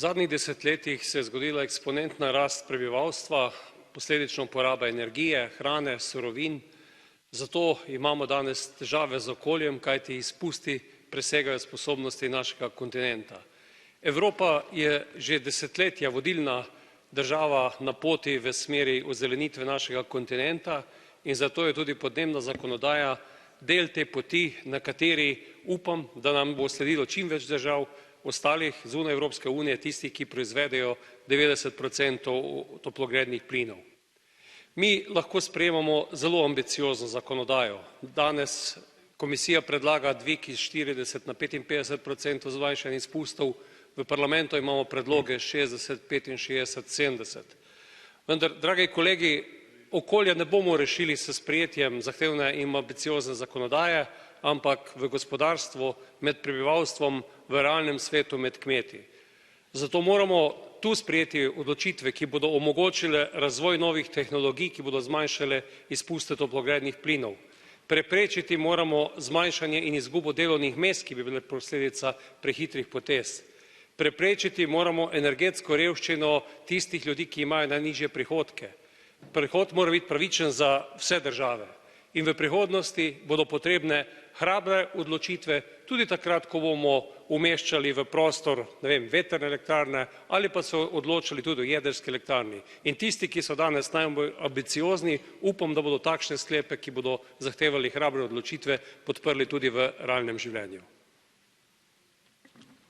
zadnjih desetletjih se je zgodila eksponentna rast prebivalstva, posledično poraba energije, hrane, surovin. Zato imamo danes težave z okoljem, kajti izpusti presegajo sposobnosti našega kontinenta. Evropa je že desetletja vodilna država na poti v smeri ozelenitve našega kontinenta in zato je tudi podnebna zakonodaja del te poti, na kateri upam, da nam bo sledilo čim več držav ostalih zunaj Evropske unije, tistih, ki proizvedejo 90% toplogrednih plinov. Mi lahko sprejemamo zelo ambiciozno zakonodajo. Danes komisija predlaga dvig iz 40 na 55% zmanjšanja izpustov, v parlamentu imamo predloge 60, 65, 70. Vendar, dragi kolegi, okolja ne bomo rešili s sprejetjem zahtevne in ambiciozne zakonodaje, ampak v gospodarstvu, med prebivalstvom, v realnem svetu, med kmeti. Zato moramo tu sprejeti odločitve, ki bodo omogočile razvoj novih tehnologij, ki bodo zmanjšale izpuste toplogrednih plinov. Preprečiti moramo zmanjšanje in izgubo delovnih mest, ki bi bile posledica prehitrih potez. Preprečiti moramo energetsko revščino tistih ljudi, ki imajo najnižje prihodke. Prehod mora biti pravičen za vse države in v prihodnosti bodo potrebne hrabre odločitve, tudi takrat, ko bomo umeščali v prostor, vetrne elektrarne ali pa se odločali tudi o jedrski elektrarni. In tisti, ki so danes najbolj ambiciozni, upam, da bodo takšne sklepe, ki bodo zahtevali hrabre odločitve, podprli tudi v realnem življenju.